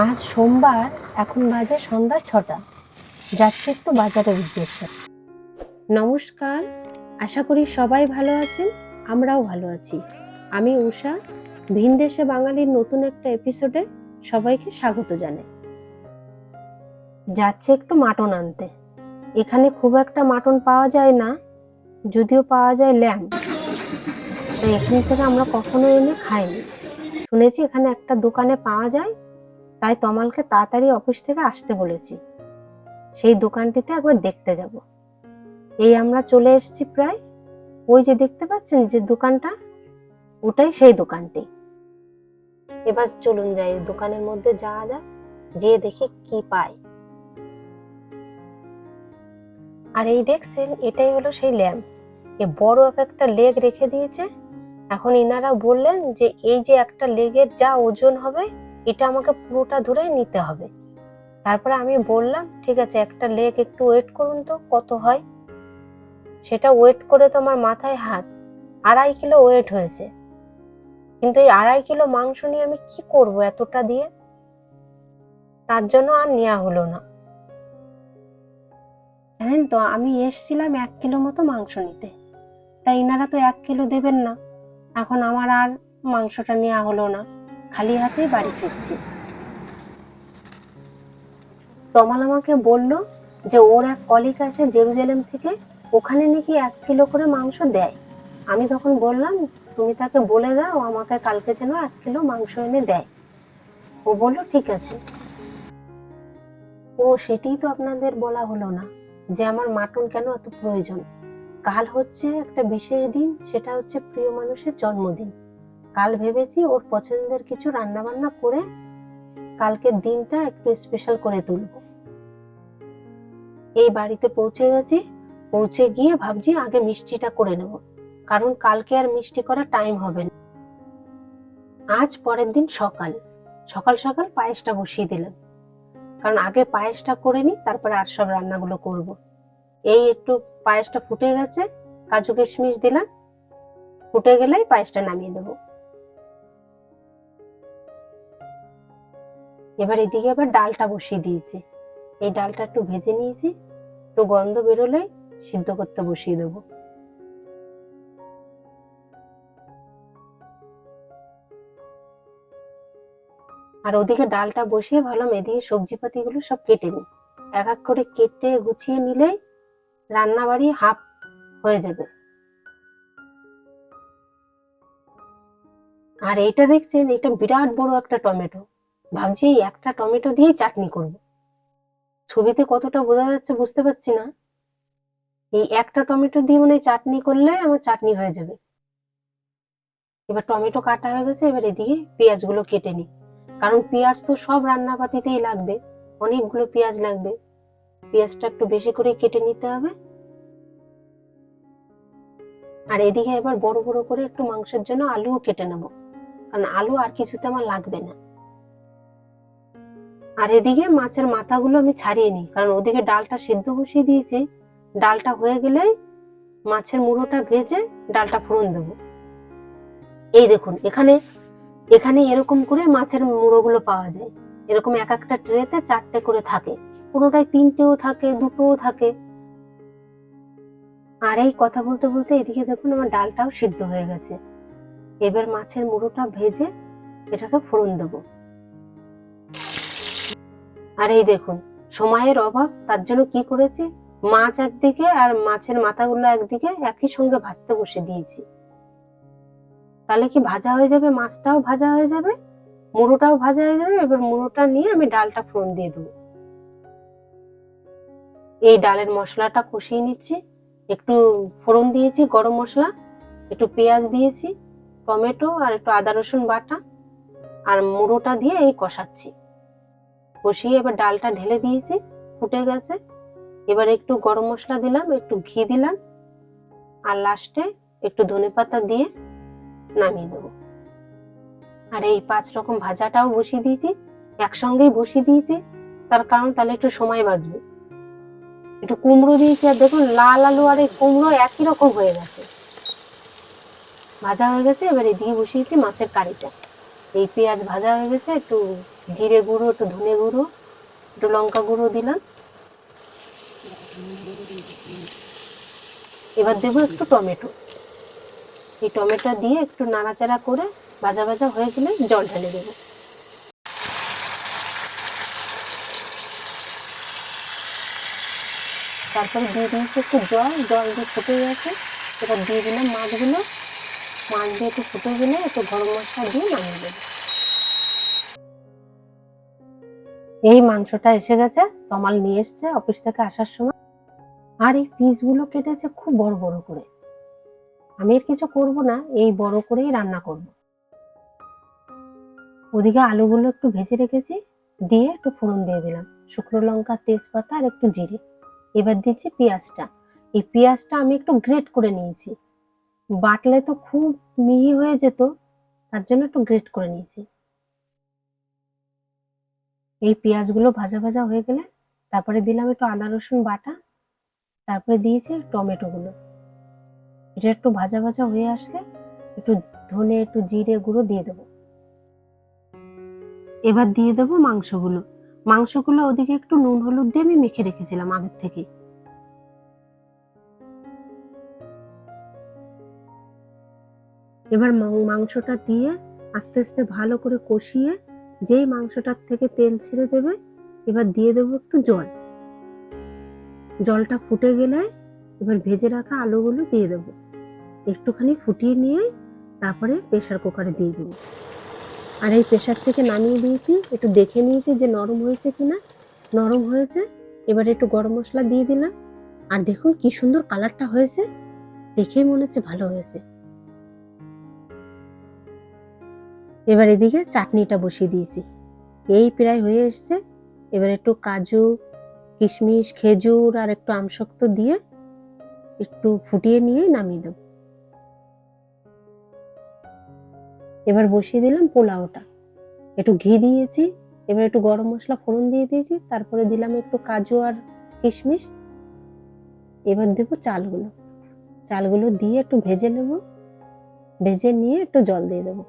আজ সোমবার, এখন বাজে সন্ধ্যা ৬টা। যাচ্ছি একটু বাজারের উদ্দেশ্যে। নমস্কার, আশা করি সবাই ভালো আছেন, আমরাও ভালো আছি। আমি উষা, ভিনদেশে বাঙালির নতুন একটা এপিসোডে সবাইকে স্বাগত জানাই। যাচ্ছে একটু মাটন আনতে। এখানে খুব একটা মাটন পাওয়া যায় না, যদিও পাওয়া যায় ল্যাম্ব। তাই এখান থেকে আমরা কখনো এনে খাইনি। শুনেছি এখানে একটা দোকানে পাওয়া যায়, তাই তমালকে তাড়াতাড়ি অফিস থেকে আসতে বলেছি। সেই দোকানটিতে একবার দেখতে যাব। এই আমরা চলে এসেছি প্রায়। ওই যে দেখতে পাচ্ছেন যে দোকানটা, ওটাই সেই দোকানটি। এবার চলুন যাই, দোকানের মধ্যে যাওয়া যাক, যেয়ে দেখি কি পাই। আর এই দেখছেন, এটাই হলো সেই ল্যাম্প। এ বড় একটা লেগ রেখে দিয়েছে। এখন ইনারা বললেন যে এই যে একটা লেগের যা ওজন হবে, এটা আমাকে পুরোটা ধরেই নিতে হবে। তারপরে আমি বললাম ঠিক আছে, একটা লেগ একটু ওয়েট করুন তো কত হয়। সেটা ওয়েট করে তো আমার মাথায় হাত, 2.5 কিলো ওয়েট হয়েছে। কিন্তু এই 2.5 কিলো মাংস নিয়ে আমি কি করব এতটা দিয়ে? তার জন্য আর নেওয়া হলো না। জানেন তো, আমি এসছিলাম 1 কিলো মতো মাংস নিতে, তাই ইনারা তো 1 কিলো দেবেন না। এখন আমার আর মাংসটা নেওয়া হলো না, খালি হাতেই বাড়ি ফিরছি। তমাল আমাকে বলল যে ওর এক কলিগ আসে জেরুজালেম থেকে, ওখানে নাকি 1 কিলো করে মাংস দেয়। আমি তখন বললাম তুমি তাকে বলে দাও আমাকে কালকে যেন 1 কিলো মাংস এনে দেয়। ও বলল ঠিক আছে। ও সেটাই তো আপনাদের বলা হলো না, যে আমার মাটন কেন এত প্রয়োজন। কাল হচ্ছে একটা বিশেষ দিন, সেটা হচ্ছে প্রিয় মানুষের জন্মদিন। কাল ভেবেছি ওর পছন্দের কিছু রান্না বান্না করে কালকের দিনটা একটু স্পেশাল করে তুলব। এই বাড়িতে পৌঁছে গেছি। পৌঁছে গিয়ে ভাবছি আগে মিষ্টিটা করে নেব, কারণ কালকে আর মিষ্টি করার টাইম হবে না। আজ পরের দিন সকাল সকাল পায়েসটা বসিয়ে দিলাম, কারণ আগে পায়েসটা করে নি, তারপরে আর সব রান্নাগুলো করব। এই একটু পায়েসটা ফুটে গেছে, কাজু কিশমিশ দিলাম, ফুটে গেলেই পায়েসটা নামিয়ে দেবো। এবার এদিকে আবার ডালটা বসিয়ে দিয়েছি। এই ডালটা একটু ভেজে নিয়েছি, একটু গন্ধ বেরোলেই সিদ্ধ করতে বসিয়ে দেবো। আর ওদিকে ডালটা বসিয়ে ভাবলাম এদিকে সবজিপাতিগুলো সব কেটে নিই। এক এক করে কেটে গুছিয়ে নিলেই রান্না বাড়ি হাফ হয়ে যাবে। আর এইটা দেখছেন, এটা বিরাট বড় একটা টমেটো। ভাবছি এই একটা টমেটো দিয়ে চাটনি করব। ছবিতে কতটা বোঝা যাচ্ছে বুঝতে পারছি না। এই একটা টমেটো দিয়ে মনে হয় চাটনি করলে আমার চাটনি হয়ে যাবে। এবার টমেটো কাটা হয়ে গেছে, এবার এদিকে পেঁয়াজগুলো কেটে নিই, কারণ পেঁয়াজ তো সব রান্নাপাতিতেই লাগবে, অনেকগুলো পেঁয়াজ লাগবে। পেঁয়াজটা একটু বেশি করে কেটে নিতে হবে। আর এদিকে এবার বড় বড় করে একটু মাংসের জন্য আলুও কেটে নেব, কারণ আলু আর কিছুতে আমার লাগবে না। আর এদিকে মাছের মাথাগুলো আমি ছাড়িয়ে নিই, কারণ ওদিকে ডালটা সিদ্ধ বসিয়ে দিয়েছি। ডালটা হয়ে গেলে মাছের মুড়োটা ভেজে ডালটা ফোড়ন দেবো। এই দেখুন, এখানে এখানে এরকম করে মাছের মুড়োগুলো পাওয়া যায়। এরকম এক একটা ট্রেতে 4টে করে থাকে, কোনোটায় 3টেও থাকে, 2টোও থাকে। আর এই কথা বলতে বলতে এদিকে দেখুন আমার ডালটাও সিদ্ধ হয়ে গেছে। এবার মাছের মুড়োটা ভেজে এটাকে ফোড়ন দেবো। আর এই দেখুন, সময়ের অভাব, তার জন্য কি করেছি, মাছ একদিকে আর মাছের মাথাগুলো একদিকে একই সঙ্গে ভাজতে বসে দিয়েছি। তাহলে কি ভাজা হয়ে যাবে, মাছটাও ভাজা হয়ে যাবে, মুড়োটাও ভাজা হয়ে যাবে। এবার মুড়োটা নিয়ে আমি ডালটা ফোড়ন দিয়ে দেবো। এই ডালের মশলাটা কষিয়ে নিচ্ছি। একটু ফোড়ন দিয়েছি গরম মশলা, একটু পেঁয়াজ দিয়েছি, টমেটো আর একটু আদা রসুন বাটা, আর মুড়োটা দিয়ে এই কষাচ্ছি। কষিয়ে এবার ডালটা ঢেলে দিয়েছি, ফুটে গেছে। এবার একটু গরম মশলা দিলাম, একটু ঘি দিলাম, আর লাস্টে একটু ধনেপাতা দিয়ে নামিয়ে দেবো। আর এই 5 রকম ভাজাটাও বসিয়ে দিয়েছি, একসঙ্গেই বসিয়ে দিয়েছি, তার কারণ তাহলে একটু সময় বাঁচবে। একটু কুমড়ো দিয়েছি, আর দেখুন লাল আলু আর এই কুমড়ো একই রকম হয়ে গেছে, ভাজা হয়ে গেছে। এবার এদিকে বসিয়েছি মাছের কারিটা। এই পেঁয়াজ ভাজা হয়ে গেছে, একটু জিরে গুঁড়ো, একটু ধনে গুঁড়ো, একটু লঙ্কা গুঁড়ো দিলাম। এবার দেবো একটু টমেটো। এই টমেটো দিয়ে একটু নাড়াচাড়া করে ভাজা ভাজা হয়ে গেলে জল ঢেলে দেবো। তারপরে দিয়ে দিয়েছি একটু জল দিয়ে ফুটে গেছে। এবার দিয়ে দিলাম মাছগুলো। মাছ দিয়ে একটু ফুটে গেলে একটু গরম মশলা দিয়ে নামিয়ে দেবো। এই মাংসটা এসে গেছে, তমাল নিয়ে এসছে অফিস থেকে আসার সময়। আর এই পিসগুলো কেটেছে খুব বড় বড় করে। আমি আর কিছু করব না, এই বড় করেই রান্না করব। ওদিকে আলুগুলো একটু ভেজে রেখেছি, দিয়ে একটু ফোড়ন দিয়ে দিলাম, শুকনো লঙ্কা, তেজপাতা আর একটু জিরে। এবার দিচ্ছি পেঁয়াজটা। এই পেঁয়াজটা আমি একটু গ্রেট করে নিয়েছি, বাটলে তো খুব মিহি হয়ে যেত, তার জন্য একটু গ্রেট করে নিয়েছি। এই পেঁয়াজগুলো ভাজা ভাজা হয়ে গেলে তারপরে দিলাম একটু আদা রসুন বাটা, তারপরে দিয়েছি টমেটোগুলো। এটা একটু ভাজা ভাজা হয়ে আসলে একটু ধনে, একটু জিরে গুঁড়ো দিয়ে দেবো। এবার দিয়ে দেবো মাংসগুলো ওদিকে একটু নুন হলুদ দিয়ে আমি মেখে রেখেছিলাম আগের থেকে। এবার মাংসটা দিয়ে আস্তে আস্তে ভালো করে কষিয়ে, যেই মাংসটার থেকে তেল ছেড়ে দেবে, এবার দিয়ে দেবো একটু জল। জলটা ফুটে গেলে এবার ভেজে রাখা আলুগুলো দিয়ে দেবো, একটুখানি ফুটিয়ে নিয়ে তারপরে প্রেসার কুকারে দিয়ে দেবো। আর এই প্রেসার থেকে নামিয়ে দিয়েছি, একটু দেখে নিয়েছি যে নরম হয়েছে কিনা। নরম হয়েছে। এবার একটু গরম মশলা দিয়ে দিলাম। আর দেখুন কি সুন্দর কালারটা হয়েছে, দেখেই মনে হচ্ছে ভালো হয়েছে। এবার এদিকে চাটনিটা বসিয়ে দিয়েছি, এই প্রায় হয়ে এসছে। এবার একটু কাজু, কিশমিশ, খেজুর আর একটু আমসত্ব দিয়ে একটু ফুটিয়ে নিয়ে নামিয়ে দেব। এবার বসিয়ে দিলাম পোলাওটা, একটু ঘি দিয়েছি। এবার একটু গরম মশলা ফোড়ন দিয়ে দিয়েছি, তারপরে দিলাম একটু কাজু আর কিশমিশ। এবার দেবো চালগুলো দিয়ে একটু ভেজে নেব, ভেজে নিয়ে একটু জল দিয়ে দেবো।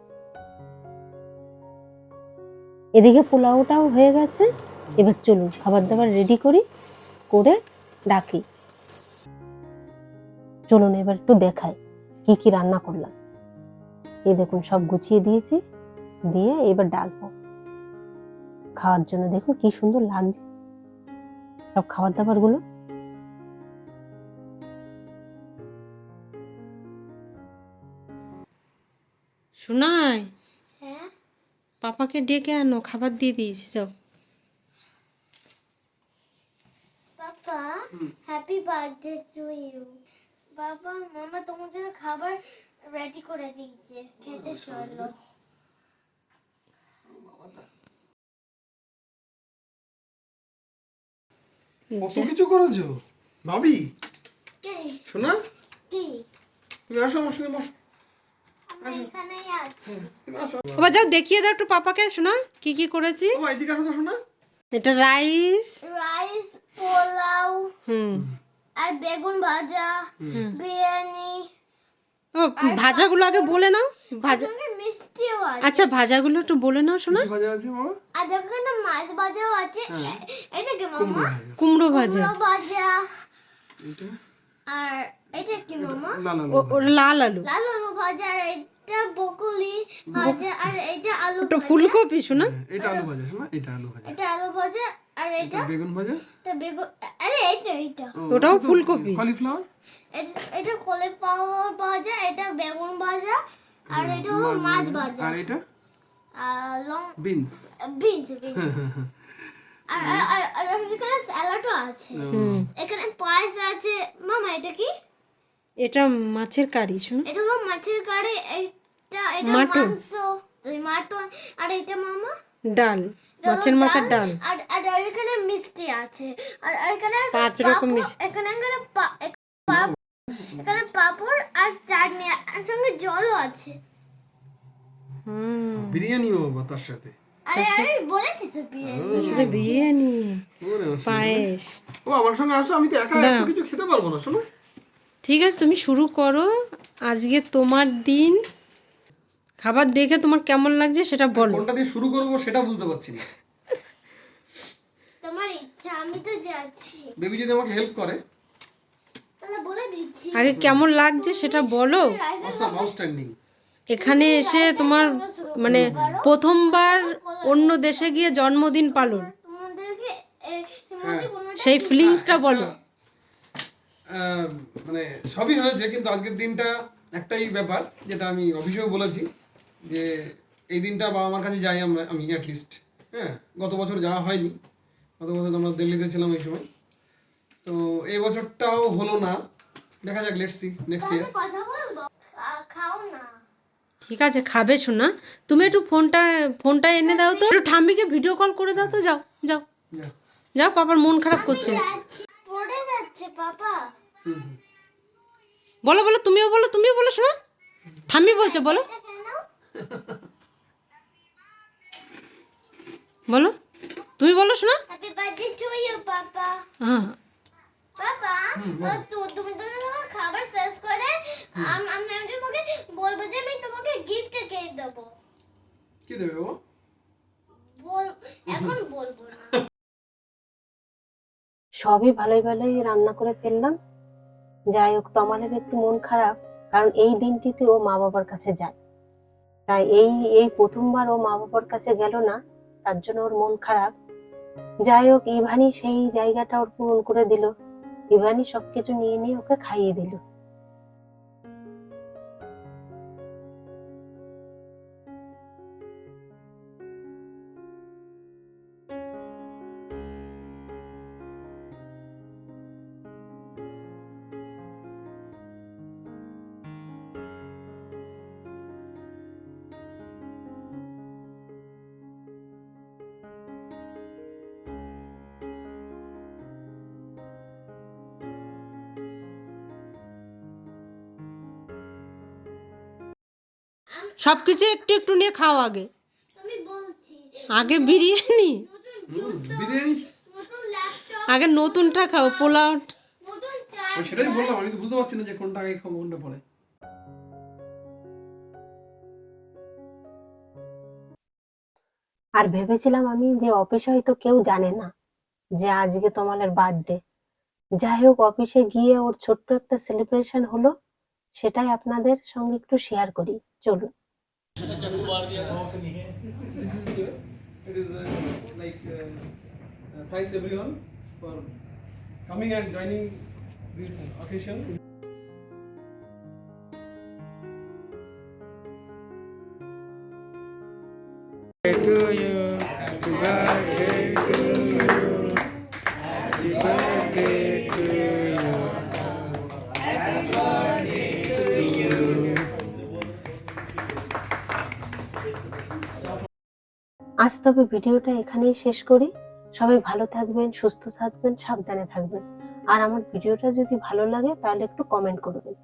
এদিকে পোলাওটাও হয়ে গেছে। এবার চলুন খাবার দাবার রেডি করে ডাকি। চলুন এবার একটু দেখাই কি কি রান্না করলাম। এই দেখুন সব গুছিয়ে দিয়েছি, দিয়ে এবার ডাকবো খাওয়ার জন্য। দেখুন কি সুন্দর লাগছে সব খাবার দাবার গুলো। শোনাই, হ্যাঁ পাপাকে ডেকে আনো, খাবার দিয়ে দিয়েছি। যাও। পাপা, হ্যাপি বার্থডে টু ইউ। বাবা, মামা তোমার জন্য খাবার রেডি করে দিয়েছে, খেতে চলো। কত কিছু করেছো ভাবি। কে? শোনা, কি? তুমি আসো আমার সঙ্গে বসো। আমি এখানেই আছি। তুমি আসো। বাবা যাও, দেখিয়ে দাও একটু পাপাকে। শোনা কি কি করেছি। ও এদিকে আসো তো শোনা। এটা রাইস, পোলাও হুম, আর বেগুন ভাজা, বিরিয়ানি। ও ভাজাগুলো আগে বলে নাও। ভাজা, সঙ্গে মিষ্টিও আছে। আচ্ছা ভাজাগুলো একটু বলে নাও শোনা। কি ভাজা আছে বাবা? আর ওখানে মাছ ভাজাও আছে। এটা কি মামা? কুমড়ো ভাজা, কুমড়ো ভাজা। এটা আর এটা কি মামা? না না ও লাল আলু, লাল আলু ভাজা। আর এটা বকুলি ভাজা। আর এটা আলু ওটা ভাজা। ফুলকপি শোনা। এটা আলু ভাজা শোনা, এটা আলু ভাজা, এটা আলু ভাজা। আর এটা বেগুন ভাজা, এটা বেগুন। আরে এটা ওটাও ফুলকপি। কলিফ্লাওয়ার, এটা কলিফ্লাওয়ার ভাজা। এটা বেগুন ভাজা। আর এটা হলো মাছ ভাজা। আর এটা লং বিনস। বিনস। আর আর আর এখানে স্যালাডও আছে। এখানে পায়েস আছে। মামা এটা কি? এটা মাছের কারি শোনা। এটা হলো মাছের কারি। এটা মাটন। মাংস, মাটন। আর এটা মামা ডাল, মাছের মাথার ডাল। আর আর এখানে মিষ্টি আছে। আর এখানে 5 রকম মিষ্টি। এখানে এখানে পাপড় আর চাটনি আর সঙ্গে জলও আছে। বিরিয়ানিও বাবা তার সাথে। আরে আরে বলেছি তো বিরিয়ানি। বিরিয়ানি, ওরে বাবা, পায়েস। ও আমার সঙ্গে আসো, আমি তো একা এত কিছু খেতে পারবো না শোনো। ঠিক আছে তুমি শুরু করো, আজকে তোমার দিন। খাবার দেখে তোমার কেমন লাগছে সেটা বলো। কোনটা দিয়ে শুরু করবো সেটা বুঝতে পারছি না। তোমার ইচ্ছা, আমি তো যাচ্ছি। বেবি যদি আমাকে হেল্প করে। তাহলে বলে দিচ্ছি। আগে কেমন লাগছে সেটা বলো। Awesome, outstanding. এখানে এসে তোমার মানে প্রথমবার অন্য দেশে গিয়ে জন্মদিন পালন, তোমাদেরকে মধ্যে কোনোটা সেই ফিলিংসটা বলো। মানে সবই হয়েছে, কিন্তু আজকের দিনটা একটাই ব্যাপার যেটা আমি অফিসেও বলেছি, যে এই দিনটা বাবা মার কাছে যাই আমি অ্যাটলিস্ট। হ্যাঁ, গত বছর যাওয়া হয়নি, গত বছর আমরা দিল্লিতে ছিলাম এই সময়। তো এই বছরটাও হলো না, দেখা যাক, লেটস সি নেক্সট ইয়ার। কথা বলবো, খাও না। ঠিক আছে, খাবে শোনা। তুমি একটু ফোনটা এনে দাও তো, একটু ঠাম্মিকে ভিডিও কল করে দাও তো। যাও যাও যাও, পাপার মন খারাপ করছে। পড়ে যাচ্ছে পাপা। বলো বলো, তুমিও বলো শোনা। ঠাম্মি বলছে, বলো এটা কেন? বলো, তুমি বলো শোনা। Happy birthday to you papa. হ্যাঁ, পাপা, তুমি তো তোমার খাবার শেষ করে আমি তোমাকে বলবো যে আমি তোমাকে গিফট কে দেবো। কি দেবে ও? এখন বলবো না। সবই ভালোই ভালোই রান্না করে ফেললাম। যাই হোক, তমালের একটু মন খারাপ, কারণ এই দিনটিতে ও মা বাবার কাছে যায়। তাই এই প্রথমবার ও মা বাবার কাছে গেল না, তার জন্য ওর মন খারাপ। যাই হোক, ইভানি সেই জায়গাটা ওর পূরণ করে দিল। ইভানি সবকিছু নিয়ে নিয়ে ওকে খাইয়ে দিল। সবকিছু একটু একটু নিয়ে খাও আগে। তুমি বলছি আগে বিরিয়ানি, বিরিয়ানি? নতুন ল্যাপটপ, আগে নতুনটা খাও, পোলাও। নতুন আমি চার্জ। সেটাই বললাম, আমি তো বুঝতে পারছি না যে কোনটা আগে খাবো কোনটা পরে। আর ভেবেছিলাম আমি যে অফিসে হয়তো কেউ জানে না যে আজকে তমালের বার্থডে। যাই হোক, অফিসে গিয়ে ওর ছোট্ট একটা সেলিব্রেশন হলো, সেটাই আপনাদের সঙ্গে একটু শেয়ার করি, চলুন। It is like thanks everyone for coming and joining this occasion. আজ তবে ভিডিওটা এখানেই শেষ করি। সবাই ভালো থাকবেন, সুস্থ থাকবেন, সাবধানে থাকবেন। আর আমার ভিডিওটা যদি ভালো লাগে তাহলে একটু কমেন্ট করবেন।